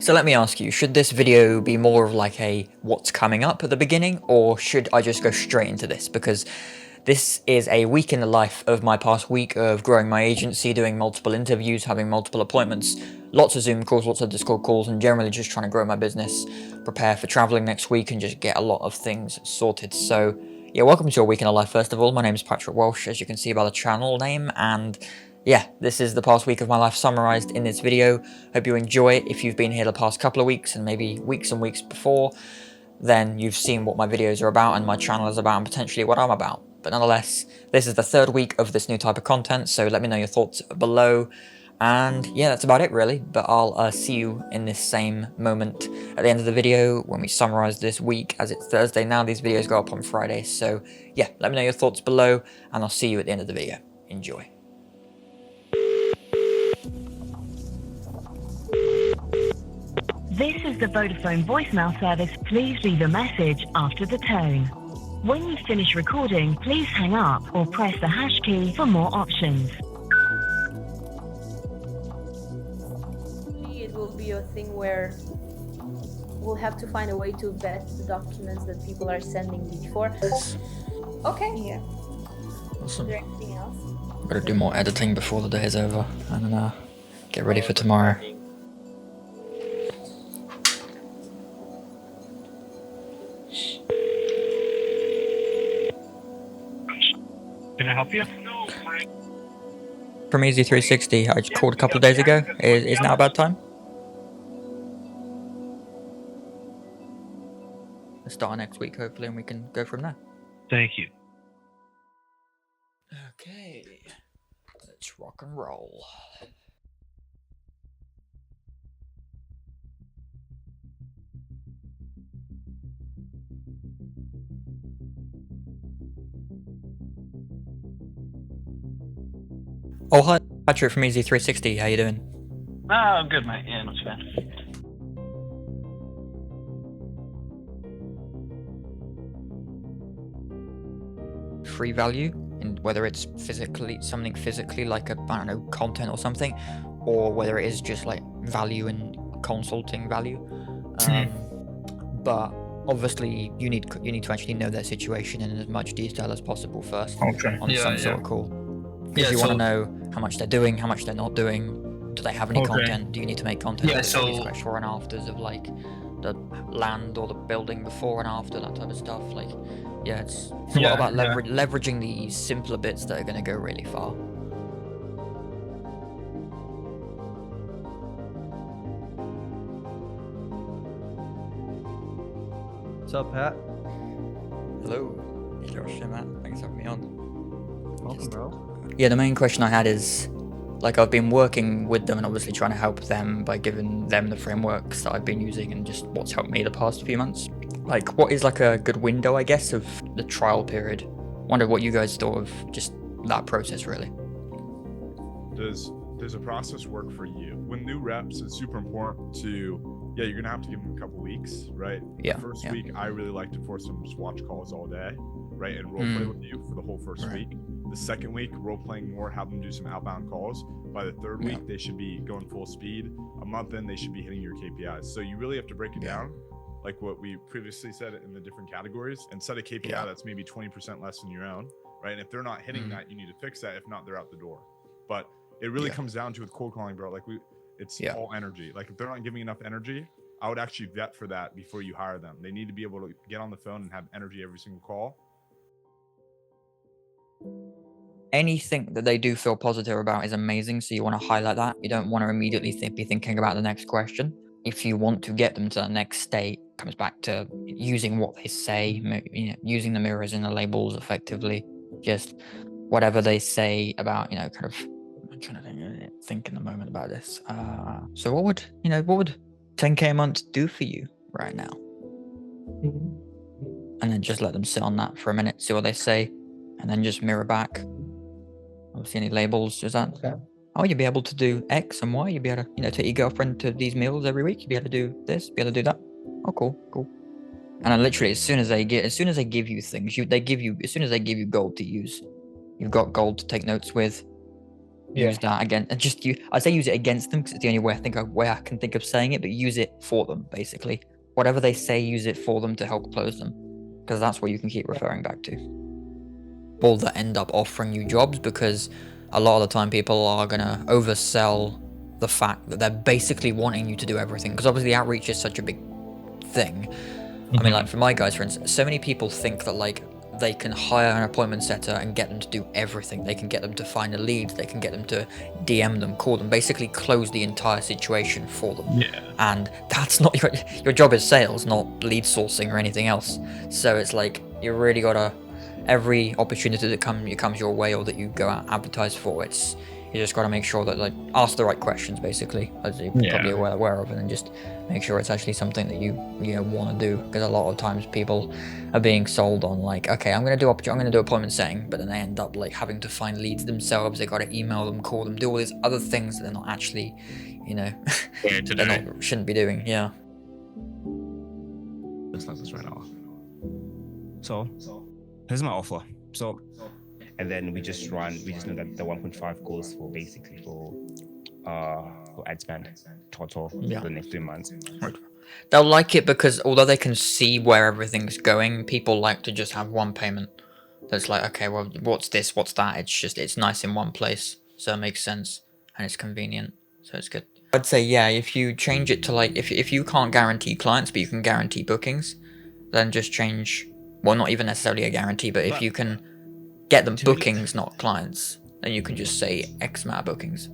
So let me ask you, should this video be more of like a what's coming up at the beginning, or should I just go straight into this? Because this is a week in the life of my past week of growing my agency, doing multiple interviews, having multiple appointments, lots of Zoom calls, lots of Discord calls, and generally just trying to grow my business, prepare for traveling next week, and just get a lot of things sorted. So yeah, welcome to your week in the life first of all. My name is Patrick Walsh, as you can see by the channel name, and yeah, this is the past week of my life summarized in this video. Hope you enjoy it. If you've been here the past couple of weeks and maybe weeks and weeks before, then you've seen what my videos are about and my channel is about and potentially what I'm about. But nonetheless, this is the third week of this new type of content, so let me know your thoughts below. And yeah, that's about it really, but I'll see you in this same moment at the end of the video when we summarize this week, as it's Thursday now. These videos go up on Friday, so yeah, let me know your thoughts below and I'll see you at the end of the video. Enjoy. This is the Vodafone voicemail service. Please leave a message after the tone. When you finish recording, please hang up or press the hash key for more options. It will be a thing where we'll have to find a way to vet the documents that people are sending before. Okay. Yeah. Awesome. Is there anything else? Better do more editing before the day is over and then get ready for tomorrow. Can I help you? From Easy 360, I just called a couple of days ago. Is now a bad time? Let's start next week, hopefully, and we can go from there. Thank you. Okay, let's rock and roll. Oh, hi, Patrick from Easy 360. How you doing? Oh, good, mate. Yeah, not too bad. Free value, and whether it's something physically like I don't know, content or something, or whether it is just like value and consulting value. But obviously, you need to actually know their situation in as much detail as possible first on some sort of call. Because you want to know how much they're doing, how much they're not doing. Do they have any content? Do you need to make content? Yeah, so before and afters of like the land or the building before and after, that type of stuff. Like, yeah, it's a lot about leveraging the simpler bits that are going to go really far. What's up, Pat? Hello. Hey, Josh. Hey, Matt. Thanks for having me on. Welcome, bro. Yeah, the main question I had is, like, I've been working with them and obviously trying to help them by giving them the frameworks that I've been using and just what's helped me the past few months. Like, what is like a good window, I guess, of the trial period? Wonder what you guys thought of just that process, really. Does a process work for you? With new reps, it's super important to, you're gonna have to give them a couple weeks, right? Yeah. The first week, I really like to force them to just watch calls all day, right? And role play with you for the whole first week. The second week, role playing more, have them do some outbound calls. By the third week, they should be going full speed. A month in, they should be hitting your KPIs. So you really have to break it down, like what we previously said in the different categories, and set a KPI that's maybe 20% less than your own, right? And if they're not hitting that, you need to fix that. If not, they're out the door. But it really comes down to with cold calling, bro. Like it's all energy. Like if they're not giving enough energy, I would actually vet for that before you hire them. They need to be able to get on the phone and have energy every single call. Anything that they do feel positive about is amazing, so you want to highlight that. You don't want to immediately be thinking about the next question. If you want to get them to the next state, it comes back to using what they say, using the mirrors and the labels effectively. Just whatever they say about, kind of, I'm trying to think in the moment about this. So what would 10K a month do for you right now? And then just let them sit on that for a minute, see what they say, and then just mirror back. Obviously, any labels, is that? Okay. Oh, you'd be able to do X and Y. You'd be able to, take your girlfriend to these meals every week. You'd be able to do this, be able to do that. Oh, cool. And then literally, as soon as they give you things, as soon as they give you gold to use, you've got gold to take notes with. Use that again, and just I say use it against them because it's the only way I can think of saying it. But use it for them, basically. Whatever they say, use it for them to help close them, because that's what you can keep referring back to. People that end up offering you jobs, because a lot of the time people are gonna oversell the fact that they're basically wanting you to do everything, because obviously outreach is such a big thing. I mean, like for my guys, for instance, so many people think that like they can hire an appointment setter and get them to do everything. They can get them to find a lead, they can get them to DM them, call them, basically close the entire situation for them. Yeah. And that's not your job is sales, not lead sourcing or anything else. So it's like you really gotta, every opportunity that comes your way or that you go out and advertise for, you just got to make sure that, like, ask the right questions, basically, as you're probably aware of, and then just make sure it's actually something that you want to do, because a lot of times people are being sold on, like, okay, I'm gonna do appointment setting, but then they end up like having to find leads themselves. They got to email them, call them, do all these other things that they're not actually, shouldn't be doing. Yeah. Looks like this right now. So here's my offer. And then we just know that the 1.5 goes for basically for ad spend total for the next 3 months. Right. They'll like it because although they can see where everything's going, people like to just have one payment. That's like, okay, well, what's this? What's that? It's nice in one place, so it makes sense and it's convenient, so it's good. I'd say, yeah, if you change it to like, if you can't guarantee clients but you can guarantee bookings, then just change. Well, not even necessarily a guarantee, but if you can get them bookings, not clients, then you can just say X amount of bookings.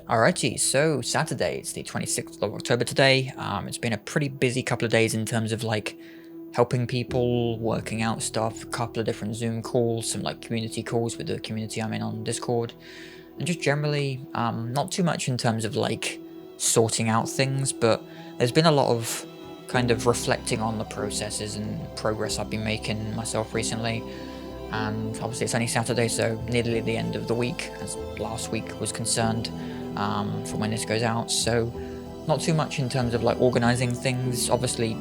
Alrighty, so Saturday, it's the 26th of October today. It's been a pretty busy couple of days in terms of like helping people, working out stuff, a couple of different Zoom calls, some like community calls with the community I'm in on Discord, and just generally, not too much in terms of like sorting out things, but there's been a lot of kind of reflecting on the processes and progress I've been making myself recently. And obviously it's only Saturday, so nearly the end of the week, as last week was concerned, from when this goes out. So not too much in terms of like organizing things, obviously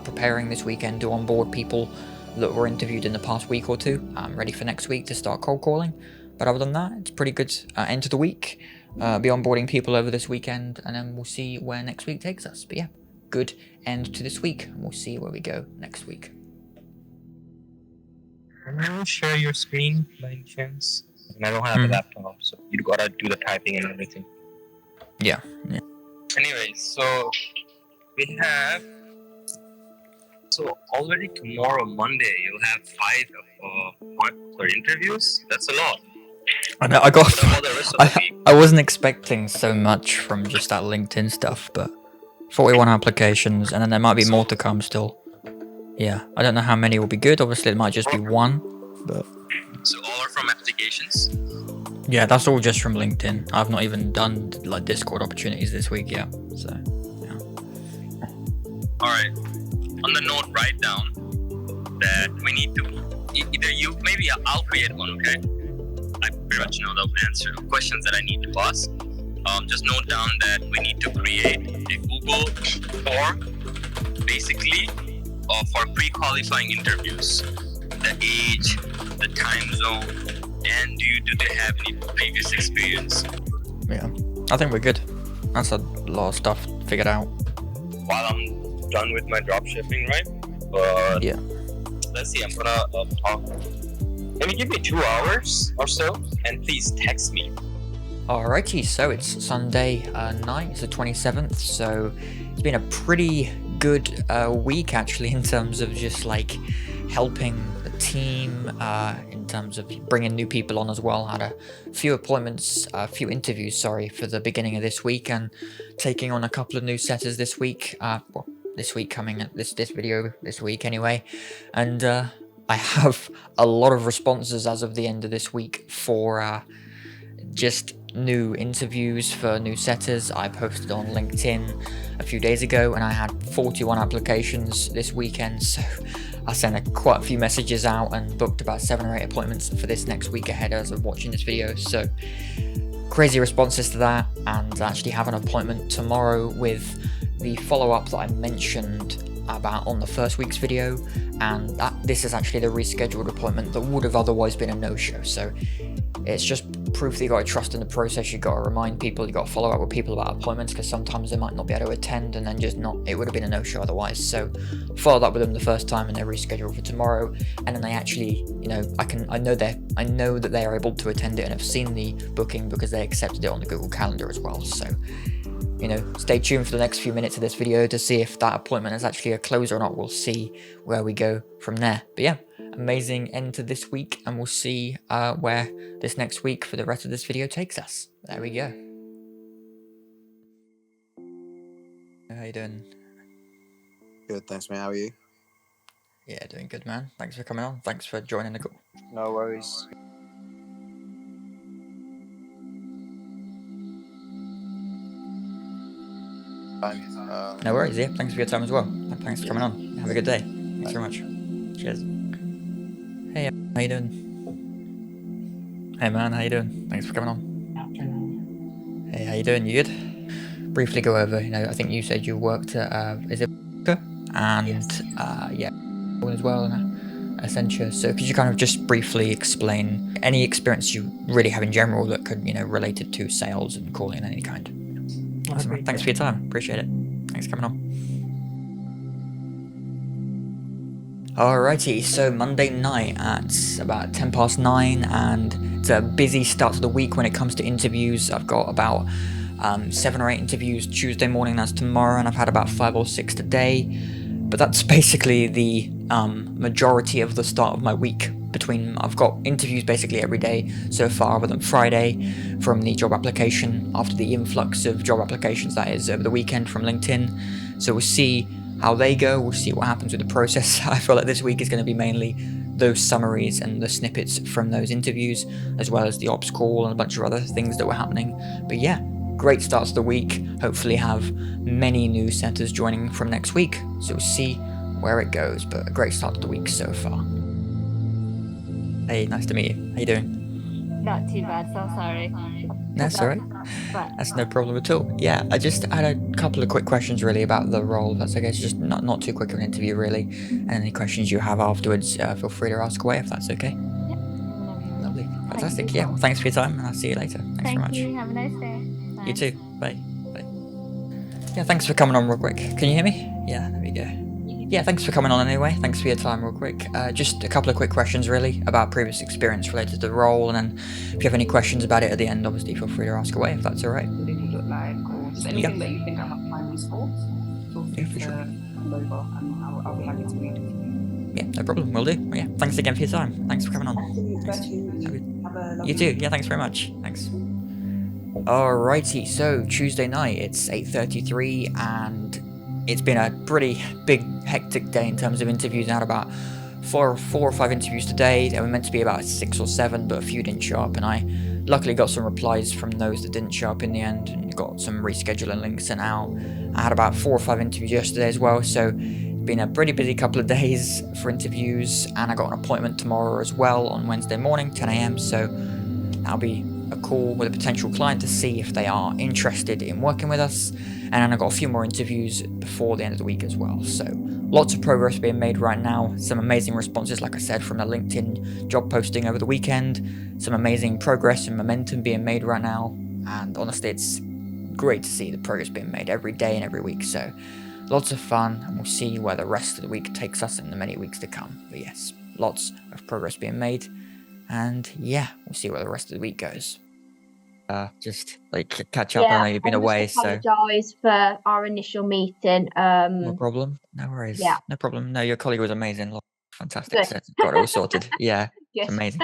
preparing this weekend to onboard people that were interviewed in the past week or two. I'm ready for next week to start cold calling. But other than that, it's pretty good end to the week. Be onboarding people over this weekend, and then we'll see where next week takes us. But yeah, good end to this week, and we'll see where we go next week. Can you share your screen by any chance? And I don't have a laptop, so you gotta do the typing and everything. Yeah. Anyway, so we have. So already tomorrow, Monday, you'll have 5 interviews. That's a lot. I know. What about the rest of the week? I wasn't expecting so much from just that LinkedIn stuff, but 41 applications, and then there might be more to come still. Yeah, I don't know how many will be good. Obviously, it might just be one. But So all are from applications. yeah, that's all just from LinkedIn. I've not even done like Discord opportunities this week yet. So yeah. All right. On the note, write down that we need to either maybe I'll create one. Okay. I pretty much know the answer to questions that I need to ask. Just note down that we need to create a Google form, basically, for pre-qualifying interviews. The age, the time zone, and do they have any previous experience? Yeah, I think we're good. That's a lot of stuff figured out. While I'm done with my drop shipping, right? But yeah. Let's see, I'm gonna talk. Can you give me 2 hours or so? And please text me. Alrighty, so it's Sunday night, it's the 27th, so it's been a pretty good week actually in terms of just like helping the team, in terms of bringing new people on as well. Had a few few interviews, for the beginning of this week, and taking on a couple of new setters this week. This week coming at this video this week anyway, and I have a lot of responses as of the end of this week for just new interviews for new setters. I posted on LinkedIn a few days ago, and I had 41 applications this weekend, so I sent quite a few messages out and booked about 7 or 8 appointments for this next week ahead as of watching this video. So crazy responses to that, and I actually have an appointment tomorrow with the follow-up that I mentioned about on the first week's video, and this is actually the rescheduled appointment that would have otherwise been a no-show. So it's just proof that you got to trust in the process. You got to remind people, you got to follow up with people about appointments, because sometimes they might not be able to attend, and then just not, it would have been a no-show otherwise. So followed up with them the first time, and they rescheduled for tomorrow, and then they actually, you know, I know that they are able to attend it, and have seen the booking because they accepted it on the Google Calendar as well. So, you know, stay tuned for the next few minutes of this video to see if that appointment is actually a close or not. We'll see where we go from there. But yeah, amazing end to this week, and we'll see where this next week for the rest of this video takes us. There we go. How you doing? Good, thanks, mate. How are you? Yeah, doing good, man. Thanks for coming on. Thanks for joining the call. No worries. No worries, yeah. Thanks for your time as well. And thanks for coming on. Have a good day. Thanks very much. Cheers. Hey, how you doing? Hey man, how you doing? Thanks for coming on. Hey, how you doing? You good? Briefly go over, you know, I think you said you worked at, is it and yeah, as well, and Accenture. So could you kind of just briefly explain any experience you really have in general that could, you know, related to sales and calling in any kind? Awesome. Thanks for your time. Appreciate it. Thanks for coming on. Alrighty, so Monday night at about 9:10, and it's a busy start to the week when it comes to interviews. I've got about 7 or 8 interviews Tuesday morning, that's tomorrow, and I've had about 5 or 6 today. But that's basically the majority of the start of my week. I've got interviews basically every day so far, other than Friday, from the job application, after the influx of job applications, that is, over the weekend from LinkedIn. So we'll see how they go, we'll see what happens with the process. I feel like this week is going to be mainly those summaries and the snippets from those interviews, as well as the ops call and a bunch of other things that were happening. But yeah, great start to the week. Hopefully have many new centers joining from next week, so we'll see where it goes, but a great start to the week so far. Hey, nice to meet you. How you doing? Not too bad, so sorry. That's alright. That's no problem at all. Yeah, I just had a couple of quick questions really about the role. That's okay. It's just not too quick of an interview really. And any questions you have afterwards, feel free to ask away if that's okay. Yep. Lovely. Fantastic. Yeah, well, thanks for your time, and I'll see you later. Thanks very much. Thank you. Have a nice day. Bye. You too. Bye. Bye. Yeah, thanks for coming on real quick. Can you hear me? Yeah, there we go. Yeah, thanks for coming on anyway. Thanks for your time real quick. Just a couple of quick questions really about previous experience related to the role, and then if you have any questions about it at the end, obviously feel free to ask away if that's alright. What did it look like, or just anything that you think I might find useful? Feel free for sure. Hand over, and I'll be happy to read. Yeah, no problem. Will do. Well, yeah, thanks again for your time. Thanks for coming on. Thanks. Have a lovely You too. Yeah, thanks very much. Thanks. Alrighty, so Tuesday night, it's 8:33, and it's been a pretty big, hectic day in terms of interviews. I had about four or five interviews today. They were meant to be about 6 or 7, but a few didn't show up, and I luckily got some replies from those that didn't show up in the end, and got some rescheduling links sent out. I had about 4 or 5 interviews yesterday as well, so it's been a pretty busy couple of days for interviews, and I got an appointment tomorrow as well on Wednesday morning, 10 AM, so that'll be a call with a potential client to see if they are interested in working with us. And then I've got a few more interviews before the end of the week as well. So lots of progress being made right now. Some amazing responses, like I said, from the LinkedIn job posting over the weekend. Some amazing progress and momentum being made right now. And honestly, it's great to see the progress being made every day and every week. So lots of fun, and we'll see where the rest of the week takes us in the many weeks to come. But yes, lots of progress being made. And yeah, we'll see where the rest of the week goes. Just like catch up. I know you've been away, so Apologise for our initial meeting. no problem. No worries. Yeah. No problem. No, your colleague was amazing. Fantastic. Good. So got it all sorted. Yeah, it's Good. amazing.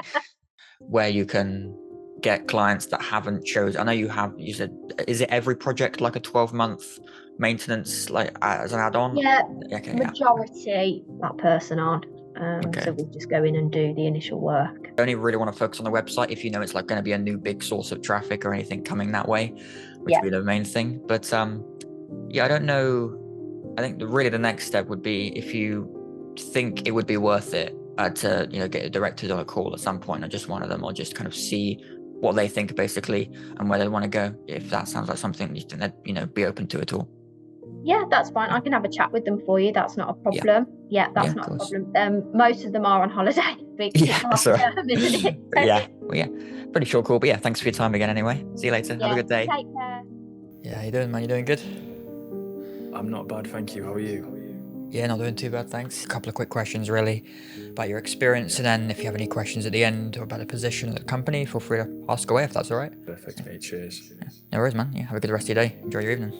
Where you can get clients that haven't chosen. I know you have. You said, is it every project like a 12-month maintenance, like as an add-on? Yeah, Okay. majority that person aren't. Okay. So we'll just go in and do the initial work. I only really want to focus on the website if you know it's like going to be a new big source of traffic or anything coming that way, which would be the main thing. But yeah, I don't know. I think really the next step would be if you think it would be worth it to get the directors on a call at some point, or just one of them, or just kind of see what they think basically and where they want to go. If that sounds like something you think they'd be open to at all. Yeah, that's fine. I can have a chat with them for you. That's not a problem. Yeah, that's Yeah, not of a course. problem. Most of them are on holiday because Yeah, it's half sorry. term, isn't it? Yeah, well, yeah. Pretty short call, but yeah, thanks for your time again anyway. See you later. Have a good day. Take care. Yeah, how you doing, man? You doing good? I'm not bad, thank you. How are you? Yeah, not doing too bad, thanks. A couple of quick questions, really, about your experience, and then if you have any questions at the end or about the position of the company, feel free to ask away if that's all right. Perfect, mate. Cheers. Yeah. No worries, man. Yeah, have a good rest of your day. Enjoy your evening.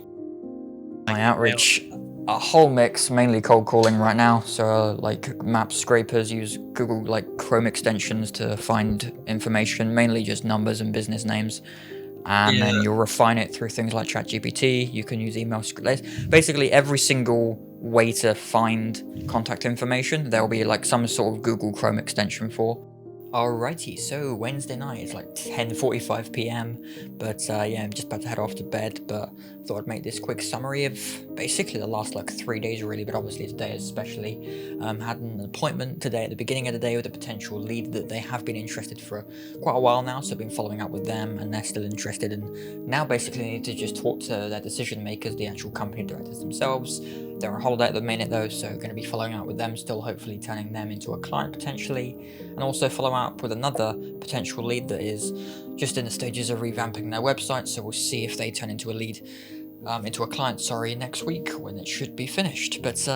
My outreach, a whole mix, mainly cold calling right now. So like map scrapers, use Google like Chrome extensions to find information, mainly just numbers and business names. And then you'll refine it through things like ChatGPT. You can use email scripts. Basically, every single way to find contact information, there'll be like some sort of Google Chrome extension for. Alrighty, so Wednesday night, it's like 10:45 p.m. But yeah, I'm just about to head off to bed, but thought I'd make this quick summary of basically the last like 3 days really, but obviously today especially. Had an appointment today at the beginning of the day with a potential lead that they have been interested for quite a while now, so I've been following up with them and they're still interested, and now basically need to just talk to their decision makers, the actual company directors themselves. They're on holiday at the minute though, so going to be following up with them still, hopefully turning them into a client potentially, and also follow up with another potential lead that is just in the stages of revamping their website, so we'll see if they turn into a lead, into a client, sorry, next week when it should be finished. But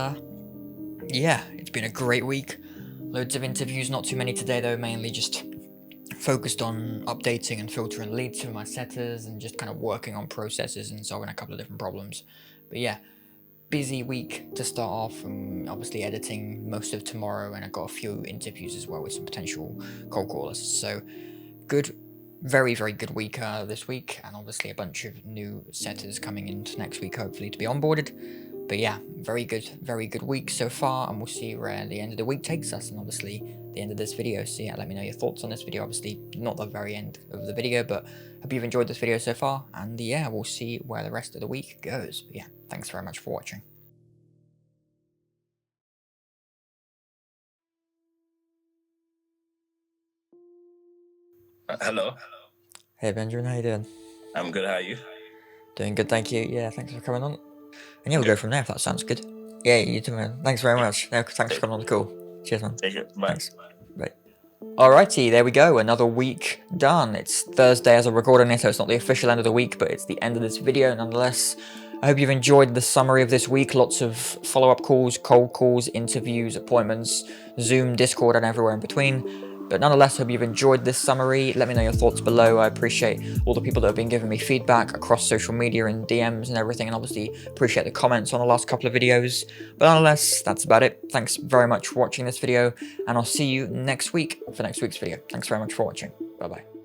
yeah, it's been a great week. Loads of interviews, not too many today though, mainly just focused on updating and filtering leads for my setters and just kind of working on processes and solving a couple of different problems. But yeah, busy week to start off, and obviously editing most of tomorrow, and I've got a few interviews as well with some potential cold callers. So good, very good week this week, and obviously a bunch of new setters coming into next week hopefully to be onboarded. But yeah, very good week so far, and we'll see where the end of the week takes us, and obviously the end of this video. So yeah, let me know your thoughts on this video. Obviously not the very end of the video, but hope you've enjoyed this video so far, and yeah, we'll see where the rest of the week goes. But yeah, thanks very much for watching. Hello. Hey Benjamin, how you doing? I'm good. How are you? Doing good, thank you. Yeah, thanks for coming on. And yeah, we'll go from there if that sounds good. Yeah, you too, man. Thanks very much. Yeah, thanks for coming on the call. Cheers, man. Take it. Bye. Thanks. Bye. Alrighty, there we go. Another week done. It's Thursday as I'm recording this, so it's not the official end of the week, but it's the end of this video nonetheless. I hope you've enjoyed the summary of this week. Lots of follow-up calls, cold calls, interviews, appointments, Zoom, Discord, and everywhere in between. But nonetheless, hope you've enjoyed this summary. Let me know your thoughts below. I appreciate all the people that have been giving me feedback across social media and DMs and everything, and obviously appreciate the comments on the last couple of videos. But nonetheless, that's about it. Thanks very much for watching this video, and I'll see you next week for next week's video. Thanks very much for watching. Bye-bye.